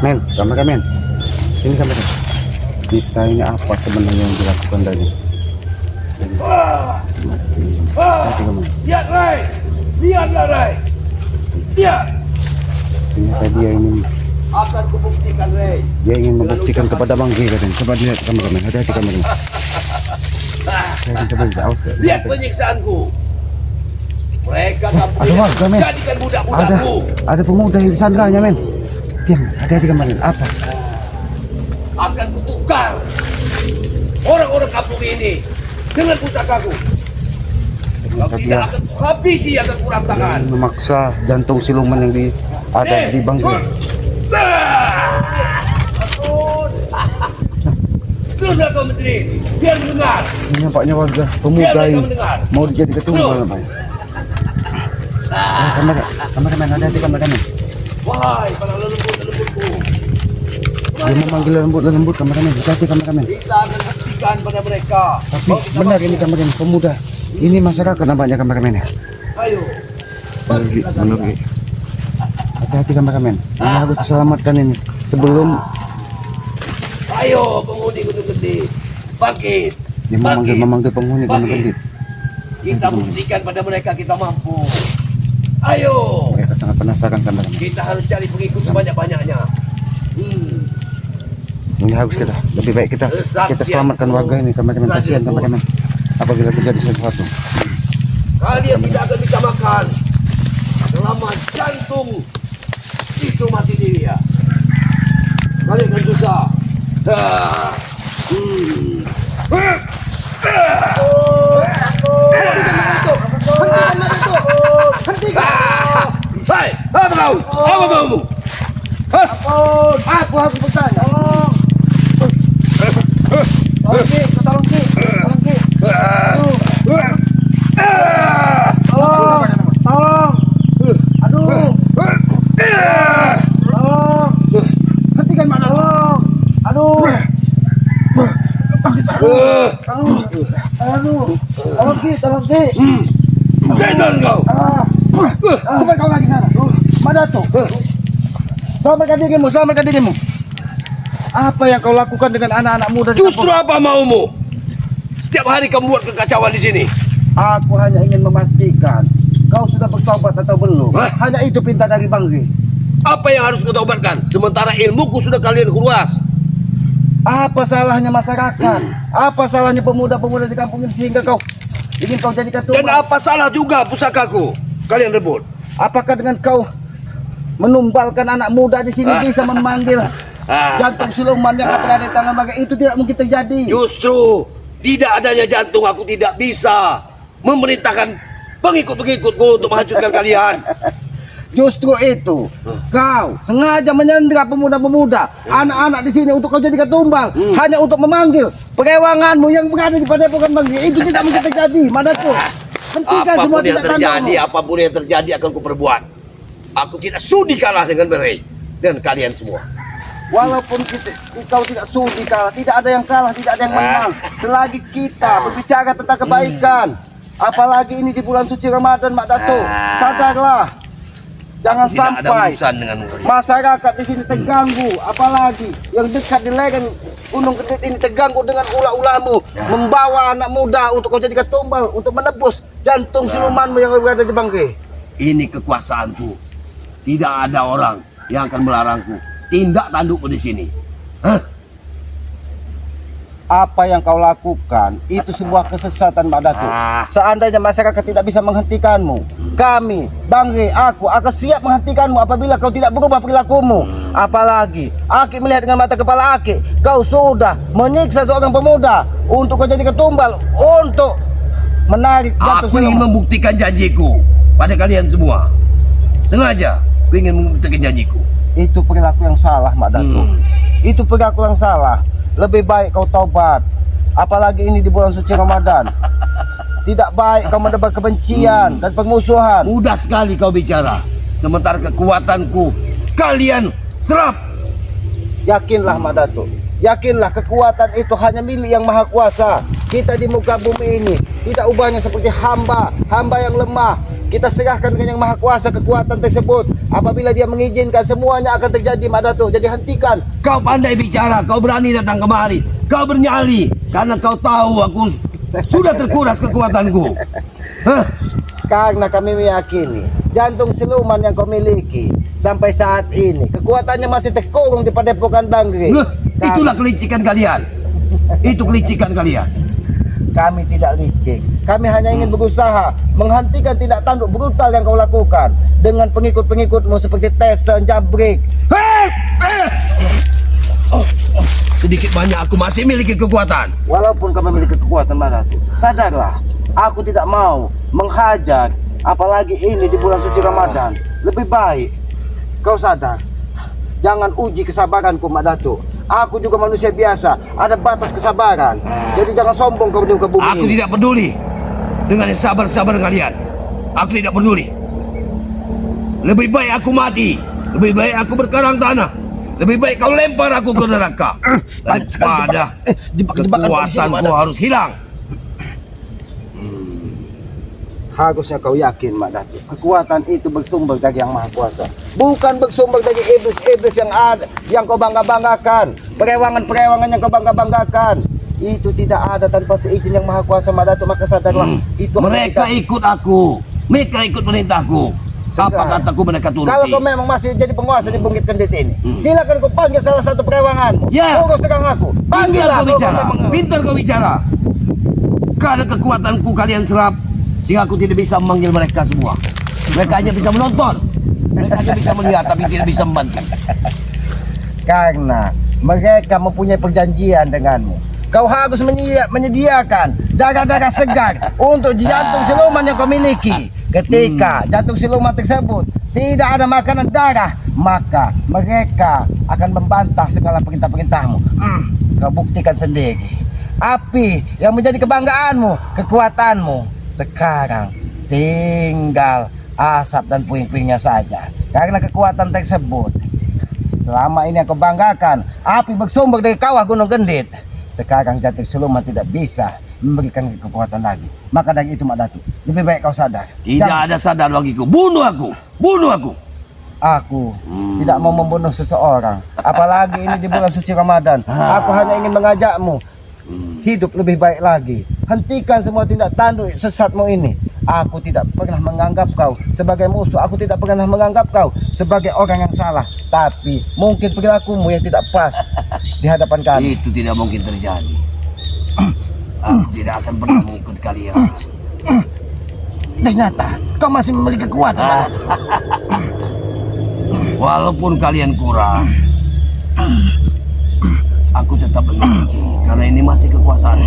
Men, kameramen. Ini kamera. Kita ini apa sebenarnya yang dilakukan tadi? Lihat, Rai. Lihatlah, Rai. Lihat. Ternyata dia ingin Akan kubuktikan, Rai. dia ingin membuktikan kepada Bang G katanya. Coba lihat kameramen, hati-hati kameramen. Coba awas. Lihat penyiksaanku. Mereka kampung Ada warga, men. jadikan budak-budakku. Ada pemuda yang disandranya, men. Diam, hati-hati kameramen. Apa? Akan kutukar orang-orang kampung ini dengan pusakaku. Kalau Tapi tidak ya, akan kuhabisi, akan kurantakan. dia memaksa jantung siluman yang ada di Bang G. Teruslah kau menteri, biar mendengar. Ini nampaknya warga pemuda yang mau dijadikan tumbal nampaknya. Kameramen, hati-hati kameramen. Wahai para lelembut-lelembutku, Dia memanggil lembut kameramen. Hati-hati kameramen. kita akan buktikan pada mereka. Tapi benar ini kameramen, pemuda. Ini masyarakat nampaknya kameramen ya. Ayo. Benar. Hati-hati kameramen. Ini harus diselamatkan ini sebelum Ayo penghuni Gunung Gede, bangkit. dia memanggil penghuni Gunung Gede. Kita buktikan pada mereka kita mampu. Ayo, Mereka sangat penasaran kameramen. kita harus cari pengikut sebanyak-banyaknya. Ini harus kita, lebih baik kita selamatkan warga ini kameramen. Kasihan kameramen apabila terjadi sesuatu. Kalian tidak akan bisa makan selama jantung itu mati dia. Kalian akan susah. Hai, apa kau? Apa kau? Aku bertanya. Setan kau. Coba kau lagi sana. Mana tuh? Selamatkan dirimu. Apa yang kau lakukan dengan anak-anak muda di Justru kampung? apa maumu? Setiap hari kamu buat kekacauan di sini. Aku hanya ingin memastikan kau sudah bertobat atau belum. Hanya itu perintah dari Bang G. Apa yang harus kau taubatkan? Sementara ilmuku sudah kalian kuras. Apa salahnya masyarakat? Apa salahnya pemuda-pemuda di kampung ini sehingga kau ingin kau jadikan Dan tumbal? apa salah juga pusakaku? Kalian rebut. Apakah dengan kau menumbalkan anak muda di sini bisa memanggil jantung siluman yang ada di tangan Bang G? Itu tidak mungkin terjadi. Justru tidak adanya jantung aku tidak bisa memerintahkan pengikut-pengikutku untuk menghancurkan kalian. Justru itu kau sengaja menyandra pemuda-pemuda, anak-anak di sini untuk kau jadikan tumbal, hanya untuk memanggil perewanganmu yang berada di padepokan Bang G. Itu tidak mungkin terjadi. Mana tuh? Hentikan semua Apapun yang terjadi akan kuperbuat. Aku tidak sudi kalah dengan mereka dan kalian semua. Walaupun kau tidak sudi kalah, tidak ada yang kalah, tidak ada yang menang. Selagi kita berbicara tentang kebaikan, apalagi ini di bulan suci Ramadan, Mak Dato, sadarlah. Jangan sampai masyarakat di sini terganggu, apalagi yang dekat di lereng Gunung Gede ini terganggu dengan ulah-ulahmu membawa anak muda untuk kau jadikan tumbal untuk menebus jantung silumanmu yang berada di Bang G. Ini kekuasaanku. Tidak ada orang yang akan melarangku. Tindak tandukku di sini. Apa yang kau lakukan itu sebuah kesesatan, Mbak Datuk. Seandainya masyarakat tidak bisa menghentikanmu, kami, Bang G, aku akan siap menghentikanmu apabila kau tidak berubah perilakumu. Apalagi Aki melihat dengan mata kepala Aki, kau sudah menyiksa seorang pemuda untuk kau jadikan tumbal untuk menarik jantung Aku ingin siluman. membuktikan janjiku pada kalian semua. Sengaja aku ingin membuktikan janjiku. Itu perilaku yang salah, Mbak Datuk. Itu perilaku yang salah. Lebih baik kau taubat. Apalagi ini di bulan suci Ramadan. Tidak baik kau mendebar kebencian dan permusuhan. Mudah sekali kau bicara. Sementara kekuatanku kalian serap. Yakinlah, Mak Datuk. Yakinlah kekuatan itu hanya milik yang maha kuasa. Kita di muka bumi ini tidak ubahnya seperti hamba yang lemah, kita serahkan dengan yang maha kuasa kekuatan tersebut. Apabila dia mengizinkan, semuanya akan terjadi, Mak Datuk. Jadi hentikan. Kau pandai bicara, kau berani datang kemari, kau bernyali karena kau tahu aku sudah terkuras kekuatanku. Hah? Karena kami meyakini jantung siluman yang kau miliki sampai saat ini kekuatannya masih terkurung di Padepokan Bangge. Itulah kelicikan kalian. Itu kelicikan kalian. Kami tidak licik. Kami hanya ingin berusaha menghentikan tindak tanduk brutal yang kau lakukan dengan pengikut-pengikutmu seperti Tessa dan Jabrik. Sedikit banyak aku masih memiliki kekuatan. Walaupun kau memiliki kekuatan, Mak Datuk, sadarlah, aku tidak mau menghajar, apalagi ini di bulan suci Ramadan. Lebih baik kau sadar. Jangan uji kesabaranku, Mak Datuk. Aku juga manusia biasa, ada batas kesabaran. Jadi jangan sombong kau di muka bumi. Aku tidak peduli dengan yang sabar-sabar kalian. Aku tidak peduli. Lebih baik aku mati. Lebih baik aku berkarang tanah. Lebih baik kau lempar aku ke neraka daripada kekuatanku harus hilang. Harusnya kau yakin, Mak Datuk, kekuatan itu bersumber dari yang maha kuasa, bukan bersumber dari iblis-iblis yang ada, yang kau bangga-banggakan. Perewangan-perewangan yang kau bangga-banggakan itu tidak ada tanpa seizin yang maha kuasa, Mak Datuk. Maka sadarlah, itu mereka ikut aku, mereka ikut perintahku. Apa kataku mereka turuti. Kalau kau memang masih jadi penguasa di Bukit Kendit ini, silakan kau panggil salah satu perewanganmu. Ya. Urus dengan aku. Pintar Panggillah kau bicara. Pintar kau bicara. Karena kekuatanku kalian serap, sehingga aku tidak bisa memanggil mereka semua. Mereka hanya bisa menonton. Mereka hanya bisa melihat tapi tidak bisa membantu. Karena mereka mempunyai perjanjian denganmu. Kau harus menyediakan darah-darah segar untuk jantung siluman yang kau miliki. Ketika jantung siluman tersebut tidak ada makanan darah, maka mereka akan membantah segala perintah-perintahmu. Kau buktikan sendiri. Api yang menjadi kebanggaanmu, kekuatanmu, sekarang tinggal asap dan puing-puingnya saja. Karena kekuatan tersebut selama ini yang kau banggakan, api bersumber dari kawah Gunung Kendit. Sekarang jantung siluman tidak bisa memberikan kekuatan lagi. Maka dari itu, Mak Datuk, lebih baik kau sadar. Tidak ada sadar bagiku. Bunuh aku. Bunuh aku. Aku tidak mau membunuh seseorang, apalagi ini di bulan suci Ramadan. Aku hanya ingin mengajakmu hidup lebih baik lagi. Hentikan semua tindak tanduk sesatmu ini. Aku tidak pernah menganggap kau sebagai musuh. Aku tidak pernah menganggap kau sebagai orang yang salah. Tapi mungkin perilakumu yang tidak pas di hadapan kami. Itu tidak mungkin terjadi. Aku tidak akan pernah mengikut kalian. Ternyata kau masih memiliki kekuatan. Walaupun kalian kuras, aku tetap memiliki. Karena ini masih kekuasaan.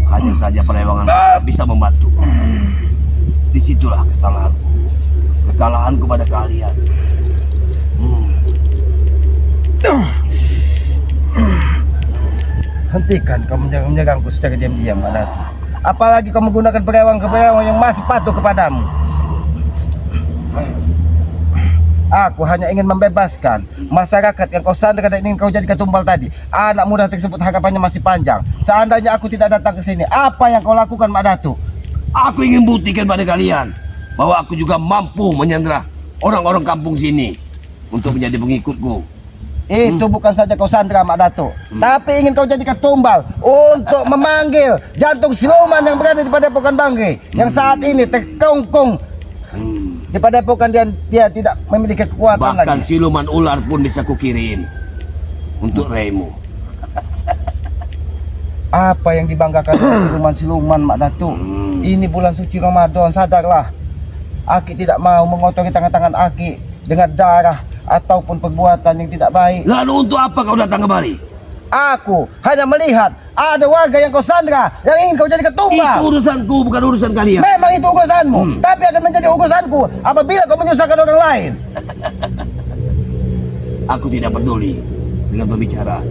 Hanya saja perewangan bisa membantu. Disitulah kesalahanku. Kekalahanku pada kalian. Hentikan kau menyerangku secara diam-diam, Mak Datuk. Apalagi kau menggunakan perewang-perewang yang masih patuh kepadamu. Aku hanya ingin membebaskan masyarakat yang kau sandra dan ingin kau jadikan tumbal tadi. Anak muda tersebut harapannya masih panjang. Seandainya aku tidak datang ke sini, apa yang kau lakukan, Mak Datuk? Aku ingin buktikan pada kalian bahwa aku juga mampu menyandera orang-orang kampung sini untuk menjadi pengikutku. Itu bukan saja kau sandra, Mak Datuk, tapi ingin kau jadikan tumbal untuk memanggil jantung siluman yang berada di Padepokan Bangge, yang saat ini terkungkung di Padepokan. Dia tidak memiliki kekuatan Bahkan lagi. siluman ular pun bisa kukirim untuk Raimu. Apa yang dibanggakan siluman-siluman, Mak Datuk? Ini bulan suci Ramadan, sadarlah. Aki tidak mau mengotori tangan-tangan Aki dengan darah ataupun perbuatan yang tidak baik. Lalu untuk apa kau datang kemari? Aku hanya melihat ada warga yang kau sandra yang ingin kau jadikan tumbal. Itu urusanku, bukan urusan kalian. Memang itu urusanmu, tapi akan menjadi urusanku apabila kau menyusahkan orang lain. Aku tidak peduli dengan pembicaraan.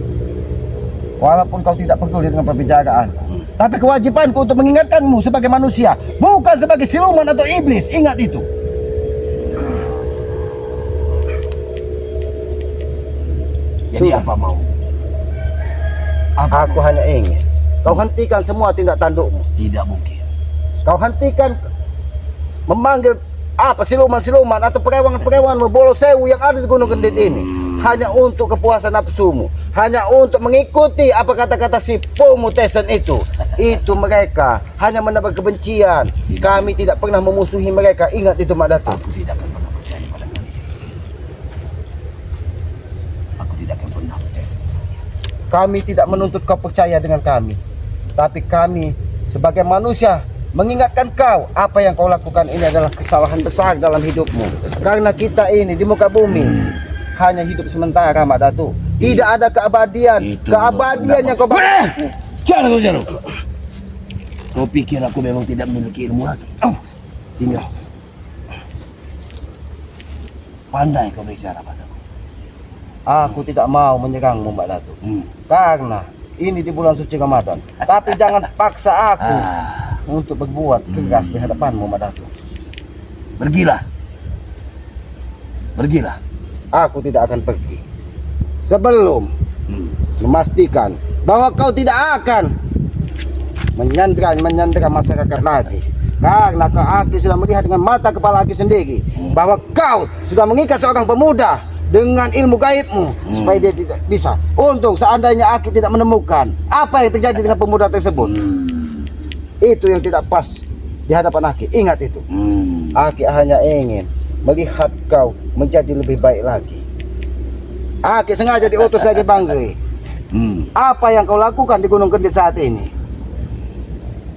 Walaupun kau tidak peduli dengan pembicaraan, tapi kewajibanku untuk mengingatkanmu sebagai manusia, bukan sebagai siluman atau iblis. Ingat itu. Jadi apa mau? Aku hanya ingin kau hentikan semua tindak tandukmu. Tidak mungkin. Kau hentikan memanggil apa siluman-siluman atau perewangan-perewangan Bolo Sewu yang ada di Gunung Kendit ini hanya untuk kepuasan nafsumu, hanya untuk mengikuti apa kata-kata si Pamuktesan itu mereka hanya mendapat kebencian. Kami tidak pernah memusuhi mereka, ingat itu Mak Datuk. Aku tidak akan pernah percaya pada kalian. Aku tidak akan pernah percaya. Kami tidak menuntut kau percaya dengan kami, tapi kami sebagai manusia mengingatkan kau apa yang kau lakukan ini adalah kesalahan besar dalam hidupmu. Karena kita ini di muka bumi hanya hidup sementara Mak Datuk. Tidak ada keabadian. Keabadian yang kau Jangan kau jarum. Kau pikir aku memang tidak memiliki ilmu lagi? Sehingga pandai kau bicara padaku. Aku tidak mau menyerangmu Mak Datuk. Karena ini di bulan suci Ramadan. Tapi jangan paksa aku untuk berbuat keras di hadapanmu Mak Datuk. Pergilah. Pergilah. Aku tidak akan pergi sebelum memastikan bahwa kau tidak akan menyandera masyarakat lagi. Karena aku sudah melihat dengan mata kepala aku sendiri bahwa kau sudah mengikat seorang pemuda dengan ilmu gaibmu supaya dia tidak bisa. Untung seandainya aku tidak menemukan apa yang terjadi dengan pemuda tersebut. Itu yang tidak pas di hadapan Aki. Ingat itu. Aki hanya ingin melihat kau menjadi lebih baik lagi. Aki sengaja diutus lagi Bangri. Apa yang kau lakukan di Gunung Kendit saat ini?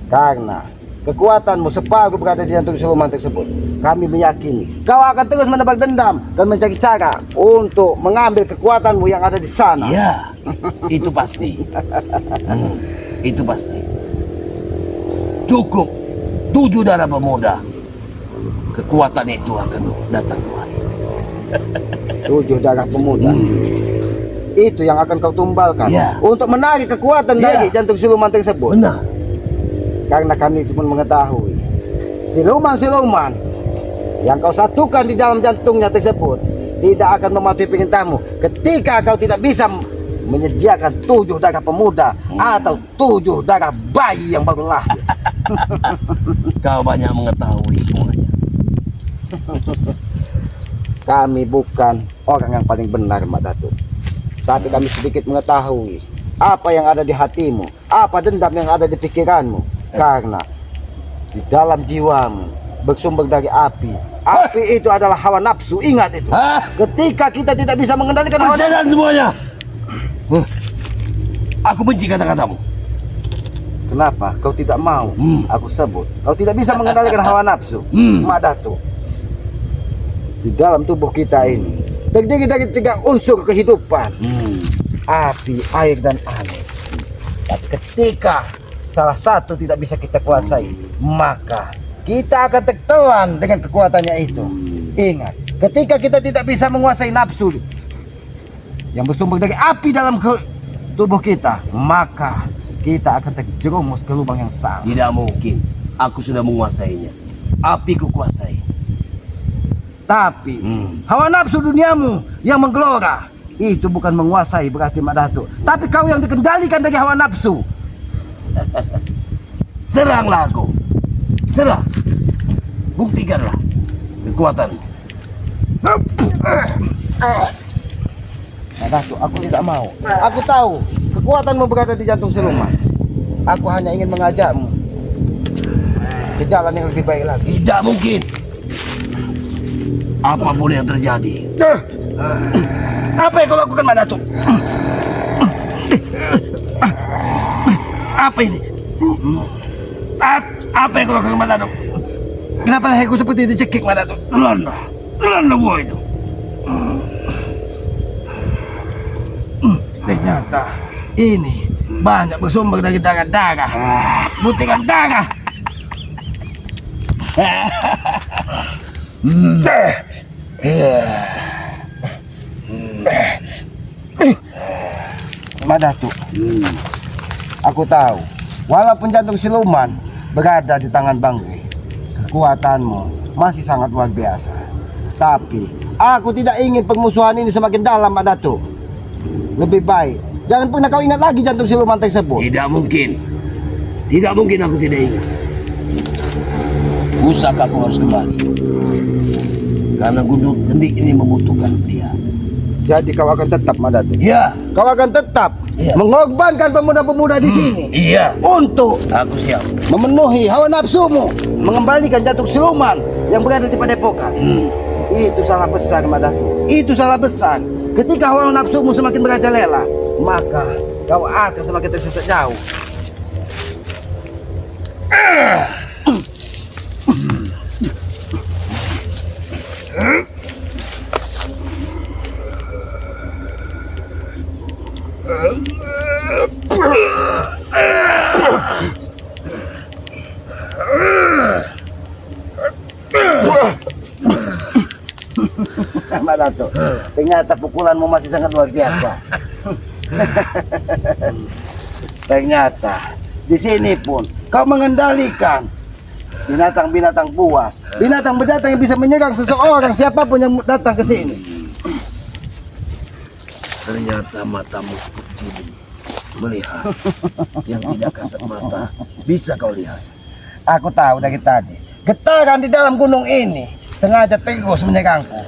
Karena kekuatanmu separuh berada di jantung siluman tersebut. Kami meyakini kau akan terus menebak dendam dan mencari cara untuk mengambil kekuatanmu yang ada di sana. Ya, itu pasti. Itu pasti. Cukup 7 darah pemuda. Kekuatan itu akan datang kembali. 7 darah pemuda. Itu yang akan kau tumbalkan untuk menarik kekuatan dari jantung siluman tersebut. Benar. Karena kami cuma mengetahui siluman-siluman yang kau satukan di dalam jantungnya tersebut tidak akan mematuhi perintahmu ketika kau tidak bisa menyediakan 7 darah pemuda atau 7 darah bayi yang baru lahir. Kau banyak mengetahui semuanya. Kami bukan orang yang paling benar Mak Datuk, tapi kami sedikit mengetahui apa yang ada di hatimu, apa dendam yang ada di pikiranmu. Karena di dalam jiwamu bersumber dari api. Api itu adalah hawa nafsu, ingat itu. Ketika kita tidak bisa mengendalikan hawa nafsu semuanya. Aku benci kata-katamu. Kenapa kau tidak mau aku sebut? Kau tidak bisa mengendalikan hawa nafsu Mak Datuk. Di dalam tubuh kita ini terdiri dari 3 unsur kehidupan. Api, air, dan angin. Tapi ketika salah satu tidak bisa kita kuasai, maka kita akan tertelan dengan kekuatannya itu. Ingat, ketika kita tidak bisa menguasai nafsu yang bersumber dari api dalam tubuh kita, maka kita akan terjerumus ke lubang yang sama. Tidak mungkin. Aku sudah menguasainya. Api ku kuasai. Tapi hawa nafsu duniamu yang menggelora itu bukan menguasai berarti Mak Datuk, tapi kau yang dikendalikan dari hawa nafsu. Seranglah aku. Serang. Buktikanlah kekuatanmu. Mak Datuk, aku tidak mau. Aku tahu kekuatanmu berada di jantung siluman. Aku hanya ingin mengajakmu ke jalan yang lebih baik lagi. Tidak mungkin. Apapun yang terjadi. Apa yang kau lakukan Mak Datuk? Apa ini? Apa yang kau lakukan Mak Datuk? Kenapa leherku seperti dicekik Mak Datuk? Telan buah itu. Ternyata ini banyak bersumber dari darah-darah. Butiran darah. Mak Datuk, aku tahu walaupun jantung siluman berada di tangan Bangri, kekuatanmu masih sangat luar biasa. Tapi aku tidak ingin permusuhan ini semakin dalam Mak Datuk. Lebih baik jangan pernah kau ingat lagi jantung siluman tersebut. Tidak mungkin. Tidak mungkin aku tidak ingat. Pusaka aku harus kembali. Karena Gunung Gendik ini membutuhkan dia. Jadi kau akan tetap Madatu. Iya. Kau akan tetap mengorbankan pemuda-pemuda di sini. Iya. Untuk Aku siap. memenuhi hawa nafsumu, mengembalikan Datuk Siluman yang berada di Padepokan. Itu salah besar Madatu. Itu salah besar. Ketika hawa nafsumu semakin merajalela, maka kau akan semakin tersesat jauh. Madatu, ternyata pukulanmu masih sangat luar biasa. Ternyata di sini pun kau mengendalikan binatang-binatang buas, binatang-binatang yang bisa menyerang seseorang siapapun yang datang ke sini. Ternyata matamu kecil melihat yang tidak kasat mata bisa kau lihat. Aku tahu dari tadi getaran di dalam gunung ini sengaja terus menyerangku.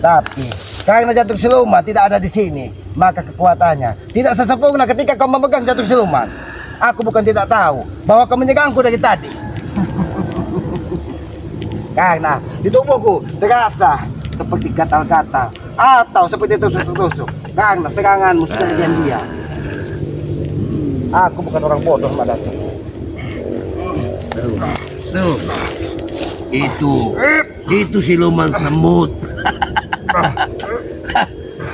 Tapi karena Datuk Siluman tidak ada di sini, maka kekuatannya tidak sesempurna ketika kau memegang Datuk Siluman. Aku bukan tidak tahu bahwa kau menyerangku dari tadi. Karena di tubuhku terasa seperti gatal-gatal atau seperti tusuk-tusuk. Karena seranganmu sudah diam-diam. Aku bukan orang bodoh, Madatu. Terus itu siluman semut.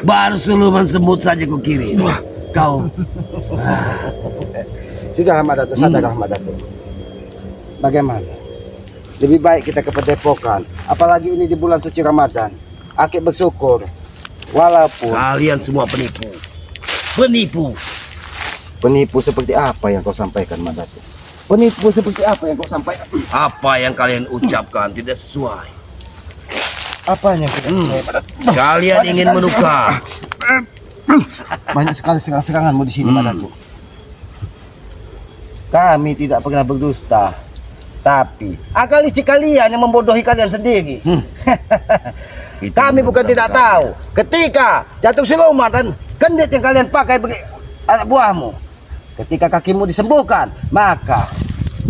Baru siluman semut saja ku kirim. Kau Sudahlah Madatu, sadarlah Madatu. Bagaimana? Lebih baik kita ke Padepokan. Apalagi ini di bulan suci Ramadan. Aki bersyukur. Walaupun kalian semua penipu. Penipu. Penipu seperti apa yang kau sampaikan, Madatu? Penipu seperti apa yang kau sampaikan? Apa yang kalian ucapkan tidak sesuai. Apanya yang tidak sesuai, Madatu? Kalian ingin menukar. Banyak sekali serang-seranganmu di sini, Madatu. Kami tidak pernah berdusta. Tapi akal licik kalian yang membodohi kalian sendiri. Kami bukan tidak tahu. Ketika Datuk Siluman dan kendit yang kalian pakai bagi anak buahmu, ketika kakimu disembuhkan, maka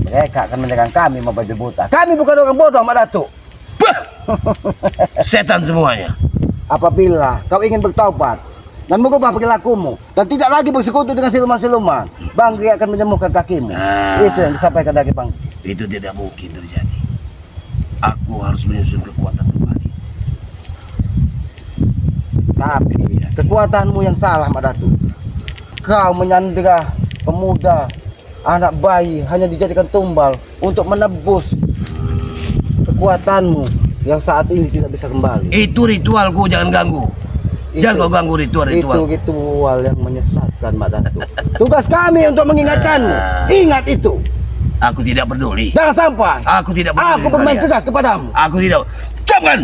mereka akan menyerang kami membabi buta. Kami bukan orang bodoh, Madatu. Setan semuanya. Apabila kau ingin bertaubat dan mengubah perilakumu dan tidak lagi bersekutu dengan siluman-siluman, Bangri akan menyembuhkan kakimu. Itu yang disampaikan dari Bang. Itu tidak mungkin terjadi. Aku harus menyusun kekuatan kembali. Tapi kekuatanmu yang salah, Madatu. Kau menyandera pemuda, anak bayi hanya dijadikan tumbal untuk menebus kekuatanmu yang saat ini tidak bisa kembali. Itu ritualku, jangan ganggu. Jangan kau ganggu ritual-ritual. Itu ritual yang menyesatkan, Madatu. Tugas kami untuk mengingatkanmu. Ingat itu. Aku tidak peduli. Jangan sampai Aku tidak peduli. aku bermain tegas kepadamu. Aku tidak. Jangan.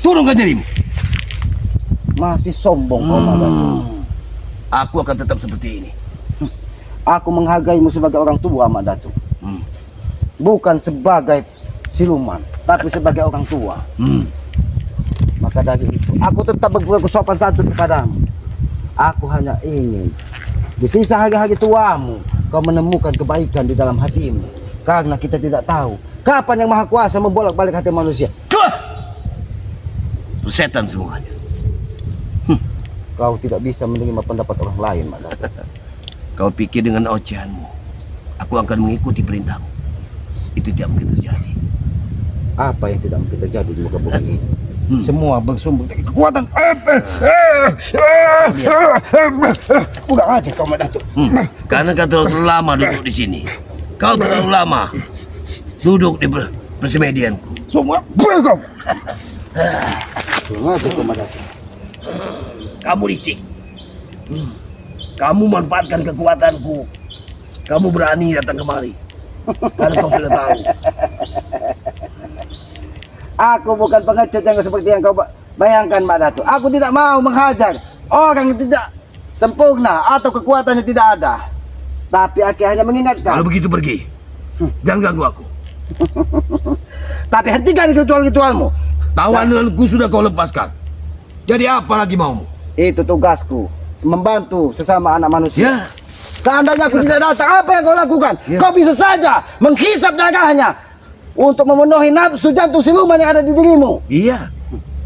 Turunkan dirimu. Masih sombong kau, Madatu. Aku akan tetap seperti ini. Aku menghargaimu sebagai orang tua, Madatu. Bukan sebagai siluman, tapi sebagai orang tua. Maka dari itu, aku tetap berperilaku sopan santun kepadamu. Aku hanya ingin di sisa hari-hari tuamu, kau menemukan kebaikan di dalam hatimu. Karena kita tidak tahu kapan yang Maha Kuasa membolak-balik hati manusia. Setan semuanya. Kau tidak bisa menerima pendapat orang lain, Madatu. Kau pikir dengan ocehanmu aku akan mengikuti perintahmu? Itu tidak mungkin terjadi. Apa yang tidak mungkin terjadi di muka bumi ini? Semua bersumber dari kekuatan. Kurang aja kau, Madatu. Karena kau terlalu lama duduk di sini. Kau terlalu lama duduk di persemedianku. Semua bergabung. Kurang aja kau, Madatu. Kamu licik. Kamu manfaatkan kekuatanku. Kamu berani datang kemari. Karena kau sudah tahu. Aku bukan pengecut yang seperti yang kau bayangkan, Madatu. Aku tidak mau menghajar orang yang tidak sempurna atau kekuatannya tidak ada. Tapi aku hanya mengingatkan. Kalau begitu pergi. Jangan ganggu aku. Tapi hentikan ritual-ritualmu. Tawananku sudah kau lepaskan. Jadi apa lagi maumu? Itu tugasku, membantu sesama anak manusia. Ya, Seandainya aku tidak datang, apa yang kau lakukan? Ya. Kau bisa saja menghisap darahnya untuk memenuhi nafsu jantung siluman yang ada di dirimu. iya.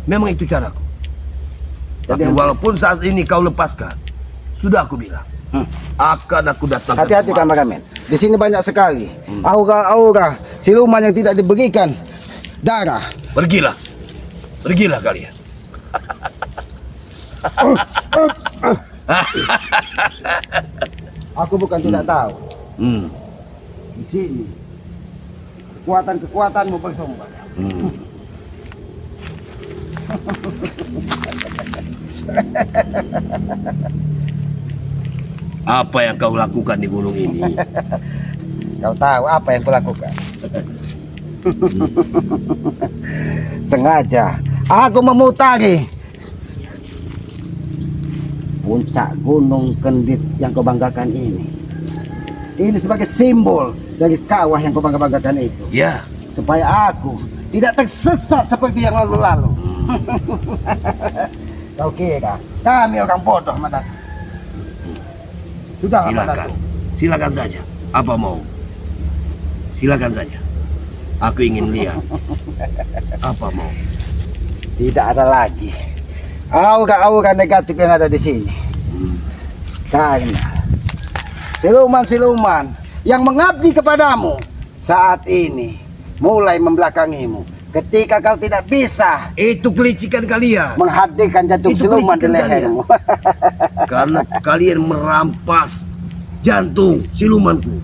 Memang itu caraku. Tapi Jadi, walaupun saat ini kau lepaskan, sudah aku bilang, akan aku datangkan. hati-hati kemari. kameramen. Di sini banyak sekali aura-aura siluman yang tidak diberikan darah. Pergilah. Pergilah kalian. Aku bukan tidak tahu. Hmm. Di sini kekuatan-kekuatanmu bersumber. Hmm. Apa yang kau lakukan di gunung ini? Kau tahu apa yang kulakukan? Sengaja aku memutari puncak gunung Kendit yang kau banggakan ini. Ini sebagai simbol dari kawah yang kau banggakan itu. Ya, Supaya aku tidak tersesat seperti yang lalu-lalu. Kau kira kami orang bodoh, Madat? Sudah, silakan. Silakan saja. Apa mau? Silakan saja. Aku ingin lihat. Apa mau? Tidak ada lagi aura-aura negatif yang ada di sini. Karena siluman-siluman yang mengabdi kepadamu saat ini mulai membelakangimu. Ketika kau tidak bisa Itu kelicikan kalian. menghadirkan jantung Itu siluman di kelicikan lehermu. Karena kalian merampas jantung silumanku.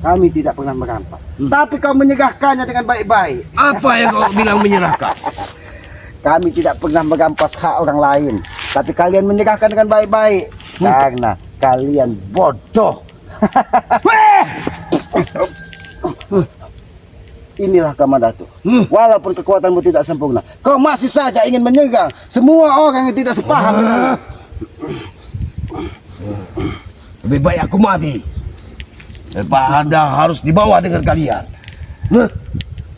Kami tidak pernah merampas. Tapi kau menyerahkannya dengan baik-baik. Apa yang kau bilang menyerahkan? Kami tidak pernah merampas hak orang lain. Tapi kalian menyerahkan dengan baik-baik. Karena kalian bodoh. Inilah Kamandatu. Walaupun kekuatanmu tidak sempurna, kau masih saja ingin menyerang semua orang yang tidak sepaham denganmu. Lebih baik aku mati daripada harus dibawa dengan kalian.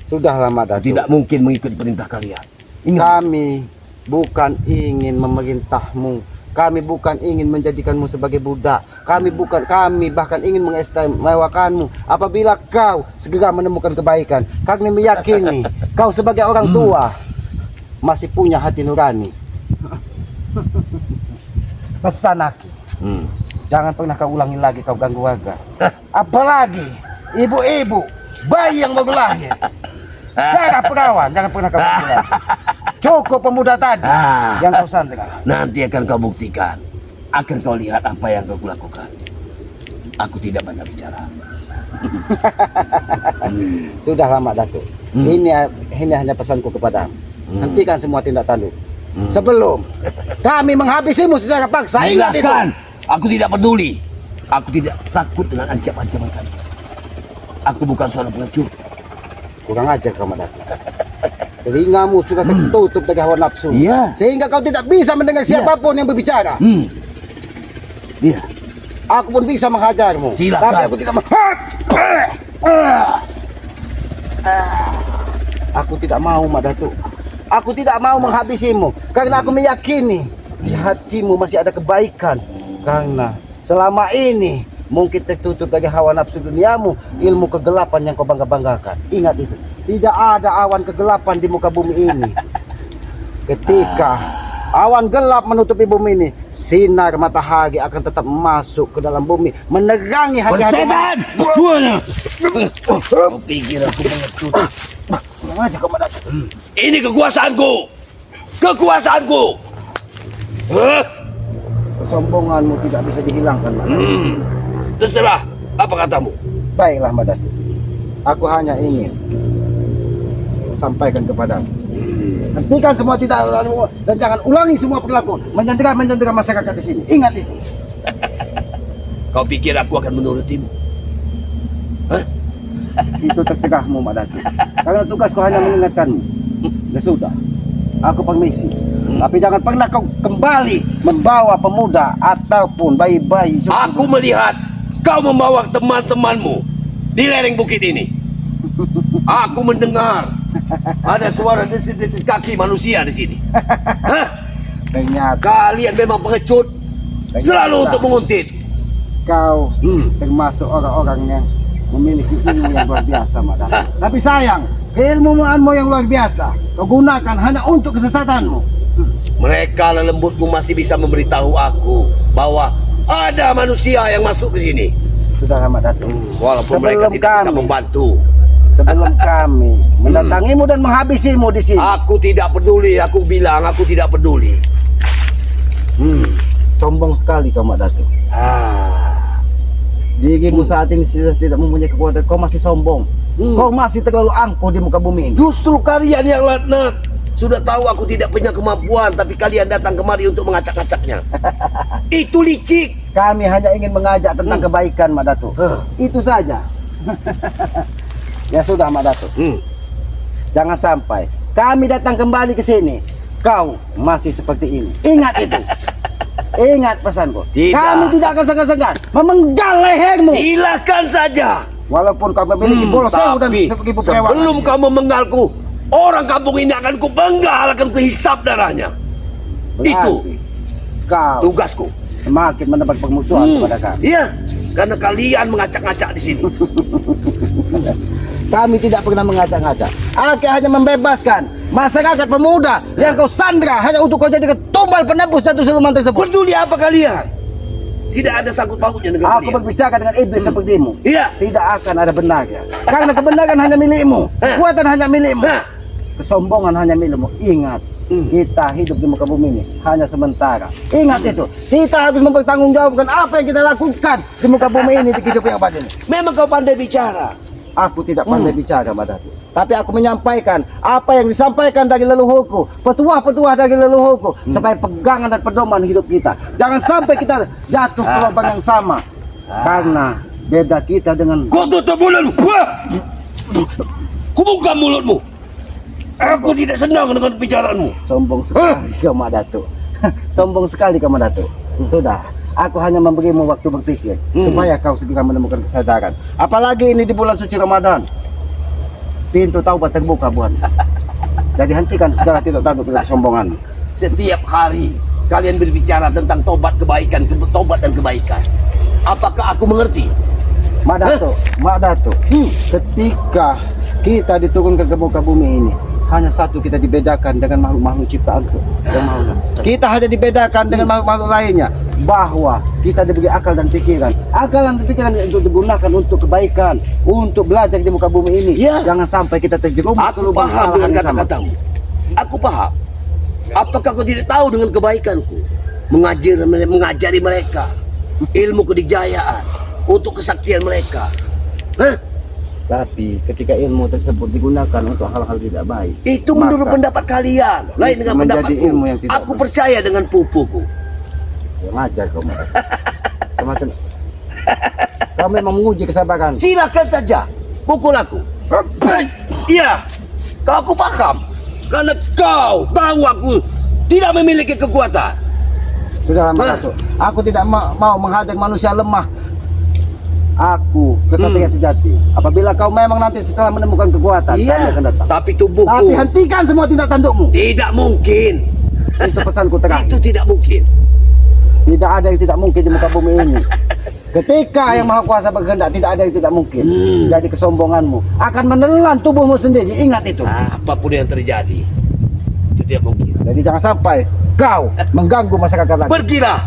Sudahlah Madatu. Tidak mungkin mengikuti perintah kalian. Ingat. Kami bukan ingin memerintahmu. Kami bukan ingin menjadikanmu sebagai budak. Kami bahkan ingin mengistimewakanmu apabila kau segera menemukan kebaikan. Kami meyakini kau sebagai orang tua masih punya hati nurani. Pesan aku, jangan pernah kau ulangi lagi kau ganggu warga. Apalagi ibu-ibu, bayi yang baru lahir. Jangan perawan, jangan pernah kau ganggu lagi. Cukup pemuda tadi yang kau sandera. Nanti akan kau buktikan. Akan kau lihat apa yang kau lakukan. Aku tidak banyak bicara. Sudah lama Datuk. Ini hanya pesanku kepadamu. Hentikan semua tindak tanduk. Sebelum kami menghabisimu secara paksa. Ingat itu. Silakan. Aku tidak peduli. Aku tidak takut dengan ancaman-ancaman kalian. Aku bukan seorang pengecut. Kurang ajar kamu Datuk. Telingamu sudah tertutup dari hawa nafsu. Iya. Sehingga kau tidak bisa mendengar siapapun yang berbicara. Iya. Aku pun bisa menghajarmu. Silakan. Tapi aku tidak Aku tidak mau, Madatu. Aku tidak mau menghabisimu. Karena aku meyakini di hatimu masih ada kebaikan. Karena selama ini mungkin tertutup dari hawa nafsu duniamu, ilmu kegelapan yang kau bangga-banggakan. Ingat itu. Tidak ada awan kegelapan di muka bumi ini. Ketika awan gelap menutupi bumi ini, sinar matahari akan tetap masuk ke dalam bumi, menerangi hati-hati. Persetan! Semuanya! Kau pikir aku pengecut? Yang aja kau Madatu. Ini kekuasaanku! Kekuasaanku! Kesombonganmu tidak bisa dihilangkan, Madatu. Terserah. Apa katamu? Baiklah, Madatu. Aku hanya ingin sampaikan kepadamu. Hentikan semua tidak dan jangan ulangi semua perilaku menjadikan masyarakat di sini. Ingat itu. Kau pikir aku akan menurutimu? Itu terserahmu, Madatu. Karena tugasku hanya mengingatkanmu. Ya sudah. Aku permisi. Tapi jangan pernah kau kembali membawa pemuda ataupun bayi-bayi. Aku melihat kau membawa teman-temanmu di lereng bukit ini. Aku mendengar ada suara desis-desis kaki manusia di sini. Hah? Ternyata Kalian memang pengecut, selalu untuk menguntit. kau termasuk orang-orang yang memiliki ilmu yang luar biasa, Mak Dato. Tapi sayang, keilmuanmu yang luar biasa kau gunakan hanya untuk kesesatanmu. Mereka lelembutku masih bisa memberitahu aku bahwa ada manusia yang masuk ke sini. Sudah, Mak Dato. Walaupun Sebelum mereka tidak bisa kami- membantu. Sebelum kami mendatangimu dan menghabisimu di sini, Aku tidak peduli, aku bilang aku tidak peduli. sombong sekali kau, Mak Dato. Ah. Dirimu saat ini sudah tidak mempunyai kekuatan, kau masih sombong. Kau masih terlalu angkuh di muka bumi ini. Justru kalian yang laknat. Sudah tahu aku tidak punya kemampuan, tapi kalian datang kemari untuk mengacak-acaknya. Itu licik. Kami hanya ingin mengajak tentang kebaikan, Mak Dato. Itu saja. Ya sudah, Mak Dato. Jangan sampai kami datang kembali ke sini, kau masih seperti ini. Ingat itu. Ingat pesanku. Tidak. Kami tidak akan segan-segan memenggal lehermu. Silakan saja. Walaupun kau memiliki bolos sewu dan Tapi seribu sebelum kamu menggalku, orang kampung ini akan kupenggal, akan kuhisap darahnya. Itu kau tugasku. semakin mendapat permusuhan kepada kami. Iya, karena kalian mengacak-ngacak di sini. Kami tidak pernah mengacak-ngacak. Aku hanya membebaskan masyarakat pemuda yang kau sandra hanya untuk kau jadi tumbal penebus jatuh siluman tersebut. Peduli apa kalian? Tidak ada sangkut pautnya dengan Aku kalian. berbicara dengan iblis sepertimu. Iya. Tidak akan ada benarnya. Karena kebenaran hanya milikmu, kekuatan hanya milikmu, Nah, kesombongan hanya milikmu. Ingat, kita hidup di muka bumi ini hanya sementara. Ingat itu. Kita harus mempertanggungjawabkan apa yang kita lakukan di muka bumi ini di kehidupan yang pada ini. memang kau pandai bicara. Aku tidak pandai bicara, Mbak Dato. Tapi aku menyampaikan apa yang disampaikan dari leluhurku, petuah-petuah dari leluhurku, sebagai pegangan dan pedoman hidup kita. Jangan sampai kita jatuh ke lubang yang sama. Karena beda kita dengan Kau tutup mulutmu. Wah! Kubuka mulutmu. Aku tidak senang dengan bicaraanmu. sombong sekali kau, Mbak Dato. Sombong sekali kau, Mbak Dato. Sudah, aku hanya memberimu waktu berpikir supaya kau segera menemukan kesadaran. Apalagi ini di bulan suci Ramadan. Pintu taubat terbuka buat. Jadi hentikan segala tidak tanduk dengan kesombongan. Setiap hari kalian berbicara tentang tobat kebaikan, tobat dan kebaikan. Apakah aku mengerti? Mak Dato, ketika kita diturunkan ke muka bumi ini, hanya satu kita dibedakan dengan makhluk-makhluk ciptaanku yang maha. Kita hanya dibedakan dengan makhluk-makhluk lainnya, bahwa kita diberi akal dan pikiran. Akal dan pikiran itu digunakan untuk kebaikan, untuk belajar di muka bumi ini. Ya. Jangan sampai kita terjerumus ke Aku lubang paham kesalahan dengan yang sama. kata-katamu. Aku paham. Apakah kau tidak tahu dengan kebaikanku? Mengajari mereka ilmu kedikjayaan untuk kesaktian mereka. Hah? Tapi ketika ilmu tersebut digunakan untuk hal-hal tidak baik, Itu menurut maka pendapat kalian. Lain dengan menjadi pendapatku. ilmu yang tidak Aku benar. percaya dengan pupuku. ya ngajar kau, Mak Dato. Semakin kau memang menguji kesabaran. Silakan saja pukul aku. Iya, aku paham. Karena kau tahu aku tidak memiliki kekuatan. Sudahlah, Mak Dato. Aku tidak mau menghadang manusia lemah. Aku kesatria sejati. Apabila kau memang nanti setelah menemukan kekuatan, kami Iya, akan datang. tapi tubuhku Tapi hentikan semua tindak tandukmu. tidak mungkin. Itu pesanku terakhir. Itu tidak mungkin. Tidak ada yang tidak mungkin di muka bumi ini. Ketika yang Maha Kuasa berkehendak, tidak ada yang tidak mungkin. Jadi kesombonganmu akan menelan tubuhmu sendiri. Ingat itu. Apapun yang terjadi, itu tidak mungkin. Jadi jangan sampai kau mengganggu masyarakat lagi. Pergilah,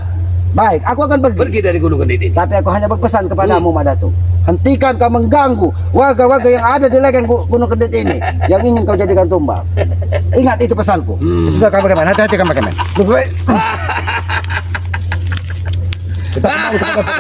Baik, aku akan pergi dari Gunung Kendit ini. Tapi aku hanya berpesan kepadamu, Mak Dato. Hentikan kau mengganggu warga-warga yang ada di lereng Gunung Kendit ini yang ingin kau jadikan tumbal. Ingat itu pesanku. Sudah, kameramen, hati-hati kameramen. Kita kembali kepada